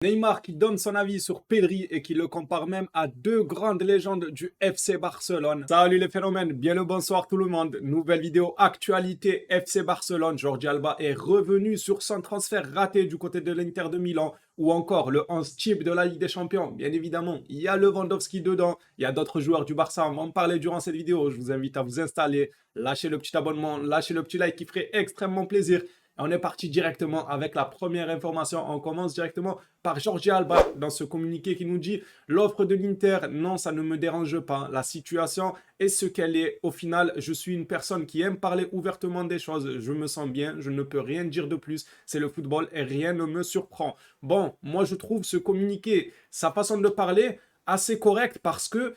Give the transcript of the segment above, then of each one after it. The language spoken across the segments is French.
Neymar qui donne son avis sur Pedri et qui le compare même à deux grandes légendes du FC Barcelone. Salut les phénomènes, bien le bonsoir tout le monde. Nouvelle vidéo actualité FC Barcelone. Jordi Alba est revenu sur son transfert raté du côté de l'Inter de Milan ou encore le 11 type de la Ligue des Champions. Bien évidemment, il y a Lewandowski dedans, il y a d'autres joueurs du Barça. On va en parler durant cette vidéo. Je vous invite à vous installer, lâchez le petit abonnement, lâchez le petit like qui ferait extrêmement plaisir. On est parti directement avec la première information. On commence directement par Jordi Alba dans ce communiqué qui nous dit l'offre de l'Inter, non, ça ne me dérange pas. La situation est ce qu'elle est. Au final, je suis une personne qui aime parler ouvertement des choses. Je me sens bien, je ne peux rien dire de plus. C'est le football et rien ne me surprend. Bon, moi je trouve ce communiqué, sa façon de parler, assez correcte parce que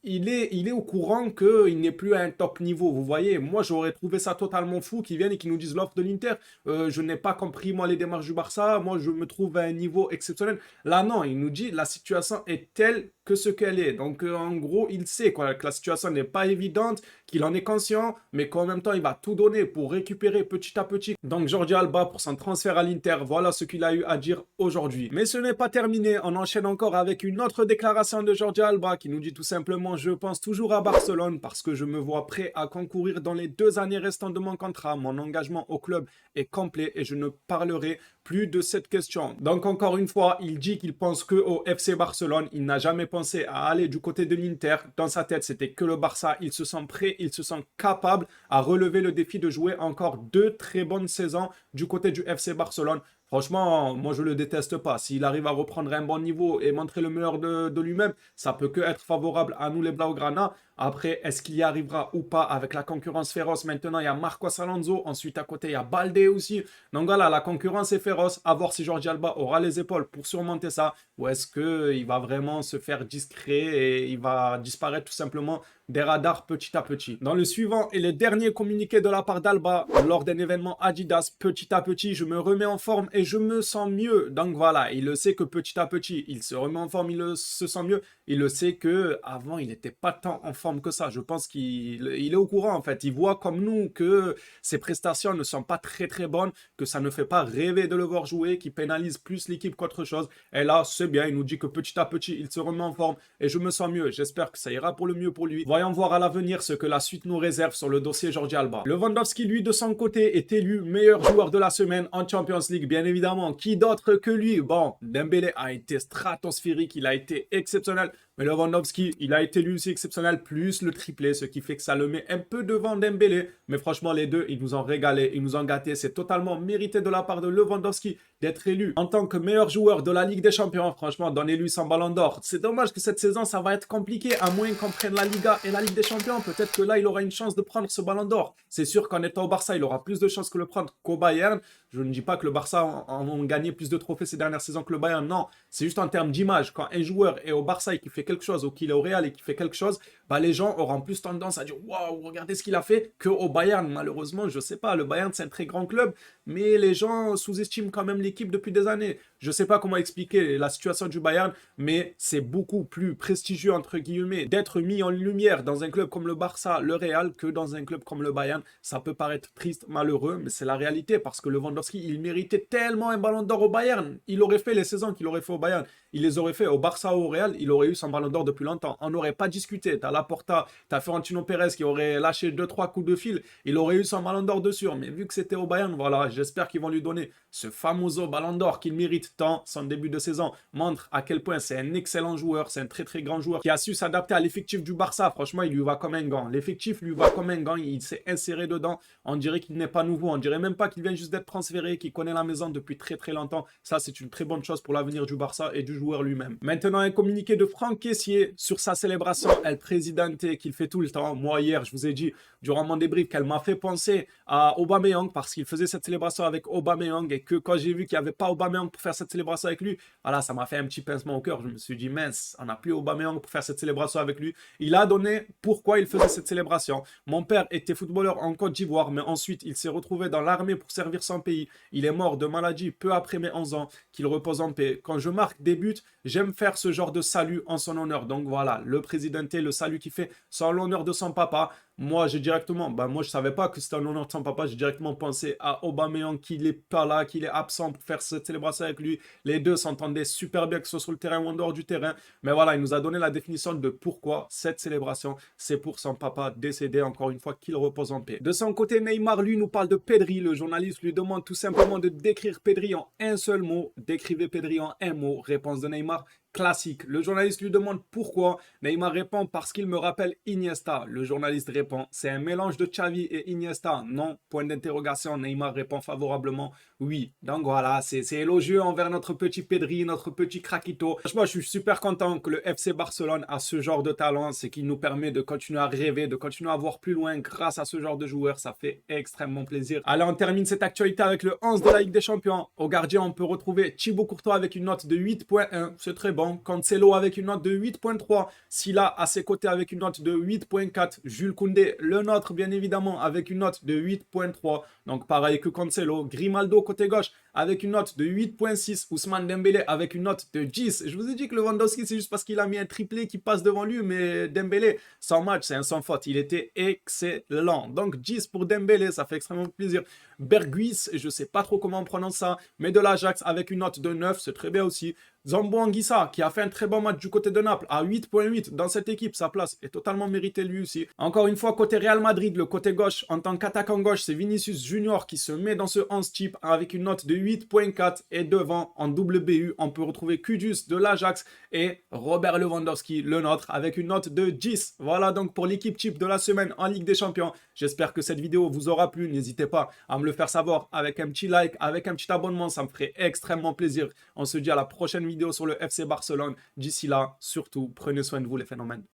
il est au courant qu'il n'est plus à un top niveau. Vous voyez, moi j'aurais trouvé ça totalement fou qu'ils viennent et qu'ils nous disent l'offre de l'Inter. Je n'ai pas compris moi les démarches du Barça. Moi je me trouve à un niveau exceptionnel. Là non, il nous dit la situation est telle que ce qu'elle est. Donc en gros, il sait quoi, que la situation n'est pas évidente, qu'il en est conscient, mais qu'en même temps il va tout donner pour récupérer petit à petit. Donc Jordi Alba pour son transfert à l'Inter, voilà ce qu'il a eu à dire aujourd'hui. Mais ce n'est pas terminé. On enchaîne encore avec une autre déclaration de Jordi Alba qui nous dit tout simplement: je pense toujours à Barcelone parce que je me vois prêt à concourir dans les 2 années restantes de mon contrat. Mon engagement au club est complet et je ne parlerai plus de cette question. Donc encore une fois, il dit qu'il pense que au FC Barcelone. Il n'a jamais pensé à aller du côté de l'Inter. Dans sa tête, c'était que le Barça. Il se sent prêt, il se sent capable à relever le défi de jouer encore 2 très bonnes saisons du côté du FC Barcelone. Franchement, moi je le déteste pas. S'il arrive à reprendre un bon niveau et montrer le meilleur de lui-même, ça peut que être favorable à nous les Blaugrana. Après, est-ce qu'il y arrivera ou pas avec la concurrence féroce? Maintenant, il y a Marcos Alonso. Ensuite, à côté, il y a Baldé aussi. Donc voilà, la concurrence est féroce. À voir si Jordi Alba aura les épaules pour surmonter ça. Ou est-ce qu'il va vraiment se faire discret et il va disparaître tout simplement des radars petit à petit. Dans le suivant et le dernier communiqué de la part d'Alba, lors d'un événement Adidas, petit à petit, je me remets en forme et je me sens mieux. Donc voilà, il le sait que petit à petit, il se remet en forme, se sent mieux. Il le sait que avant il n'était pas tant en forme que ça. Je pense qu'il est au courant en fait. Il voit comme nous que ses prestations ne sont pas très très bonnes, que ça ne fait pas rêver de le voir jouer, qu'il pénalise plus l'équipe qu'autre chose. Et là, c'est bien, il nous dit que petit à petit, il se remet en forme et je me sens mieux. J'espère que ça ira pour le mieux pour lui. Voyons voir à l'avenir ce que la suite nous réserve sur le dossier Jordi Alba. Lewandowski, lui, de son côté, est élu meilleur joueur de la semaine en Champions League, bien évidemment. Qui d'autre que lui? Bon, Dembélé a été stratosphérique, il a été exceptionnel. Mais Lewandowski, il a été lui aussi exceptionnel, plus le triplé, ce qui fait que ça le met un peu devant Dembélé. Mais franchement, les deux, ils nous ont régalé, ils nous ont gâtés. C'est totalement mérité de la part de Lewandowski d'être élu en tant que meilleur joueur de la Ligue des Champions. Franchement, donnez-lui son ballon d'or. C'est dommage que cette saison, ça va être compliqué, à moins qu'on prenne la Liga et la Ligue des Champions. Peut-être que là, il aura une chance de prendre ce ballon d'or. C'est sûr qu'en étant au Barça, il aura plus de chances que le prendre qu'au Bayern. Je ne dis pas que le Barça a gagné plus de trophées ces dernières saisons que le Bayern. Non, c'est juste en termes d'image. Quand un joueur est au Barça et qui fait quelque chose, ou qu'il est au Real et qui fait quelque chose, bah les gens auront plus tendance à dire waouh, regardez ce qu'il a fait, qu'au Bayern. Malheureusement, je sais pas, le Bayern c'est un très grand club, mais les gens sous-estiment quand même l'équipe depuis des années. Je sais pas comment expliquer la situation du Bayern, mais c'est beaucoup plus prestigieux entre guillemets d'être mis en lumière dans un club comme le Barça, le Real, que dans un club comme le Bayern. Ça peut paraître triste, malheureux, mais c'est la réalité parce que Lewandowski, il méritait tellement un ballon d'or au Bayern. Il aurait fait les saisons qu'il aurait fait au Bayern, il les aurait fait au Barça ou au Real, il aurait eu son ballon d'or depuis longtemps. On n'aurait pas discuté. T'as Laporta, t'as Florentino Pérez qui aurait lâché 2-3 coups de fil, il aurait eu son ballon d'or de sûr. Mais vu que c'était au Bayern, voilà, j'espère qu'ils vont lui donner ce fameux ballon d'or qu'il mérite tant. Son début de saison montre à quel point c'est un excellent joueur, c'est un très très grand joueur qui a su s'adapter à l'effectif du Barça. Franchement, il lui va comme un gant. L'effectif lui va comme un gant, il s'est inséré dedans. On dirait qu'il n'est pas nouveau, on dirait même pas qu'il vient juste d'être transféré, qu'il connaît la maison depuis très très longtemps. Ça, c'est une très bonne chose pour l'avenir du Barça et du joueur lui-même. Maintenant, un communiqué de Franck Kessié sur sa célébration El Presidente qu'il fait tout le temps. Moi, hier, je vous ai dit durant mon débrief qu'elle m'a fait penser à Aubameyang parce qu'il faisait cette célébration avec Aubameyang et que quand j'ai vu qu'il n'y avait pas Aubameyang pour faire cette célébration avec lui, voilà, ça m'a fait un petit pincement au cœur. Je me suis dit, mince, on n'a plus Aubameyang pour faire cette célébration avec lui. Il a donné pourquoi il faisait cette célébration. Mon père était footballeur en Côte d'Ivoire, mais ensuite, il s'est retrouvé dans l'armée pour servir son pays. Il est mort de maladie peu après mes 11 ans. Qu'il repose en paix. Quand je marque des buts, j'aime faire ce genre de salut en son honneur. Donc voilà, le Presidente, le salut qu'il fait, c'est en l'honneur de son papa. Moi, j'ai directement, moi, je savais pas que c'était un honneur de son papa. J'ai directement pensé à Aubameyang, qu'il est pas là, qu'il est absent pour faire cette célébration avec lui. Les deux s'entendaient super bien, que ce soit sur le terrain ou en dehors du terrain. Mais voilà, il nous a donné la définition de pourquoi cette célébration, c'est pour son papa décédé, encore une fois, qu'il repose en paix. De son côté, Neymar, lui, nous parle de Pedri. Le journaliste lui demande tout simplement de décrire Pedri en un seul mot. Décrivez Pedri en un mot. Réponse de Neymar. Classique. Le journaliste lui demande pourquoi. Neymar répond parce qu'il me rappelle Iniesta. Le journaliste répond c'est un mélange de Xavi et Iniesta. Non, point d'interrogation. Neymar répond favorablement oui. Donc voilà, c'est élogieux envers notre petit Pedri, notre petit Craquito. Franchement, je suis super content que le FC Barcelone a ce genre de talent. C'est qu'il nous permet de continuer à rêver, de continuer à voir plus loin grâce à ce genre de joueurs. Ça fait extrêmement plaisir. Allez, on termine cette actualité avec le 11 de la Ligue des Champions. Au gardien, on peut retrouver Thibaut Courtois avec une note de 8.1. C'est très bon. Cancelo avec une note de 8.3, Silla à ses côtés avec une note de 8.4, Jules Koundé, le nôtre bien évidemment, avec une note de 8.3, donc pareil que Cancelo, Grimaldo côté gauche avec une note de 8.6, Ousmane Dembélé avec une note de 10. Je vous ai dit que Lewandowski, c'est juste parce qu'il a mis un triplé qui passe devant lui, mais Dembélé, sans match, c'est un sans faute, il était excellent. Donc 10 pour Dembélé, ça fait extrêmement plaisir. Berghuis, je sais pas trop comment on prononce ça, mais de l'Ajax avec une note de 9, c'est très bien aussi. Zambo Anguissa, qui a fait un très bon match du côté de Naples, à 8.8 dans cette équipe, sa place est totalement méritée lui aussi. Encore une fois, côté Real Madrid, le côté gauche, en tant qu'attaquant gauche, c'est Vinicius Junior qui se met dans ce 11 type avec une note de 8.4 et devant, en double BU, on peut retrouver Kudus de l'Ajax et Robert Lewandowski, le nôtre, avec une note de 10. Voilà donc pour l'équipe type de la semaine en Ligue des Champions. J'espère que cette vidéo vous aura plu. N'hésitez pas à me le faire savoir avec un petit like, avec un petit abonnement, ça me ferait extrêmement plaisir. On se dit à la prochaine vidéo sur le FC Barcelone. D'ici là, surtout, prenez soin de vous les phénomènes.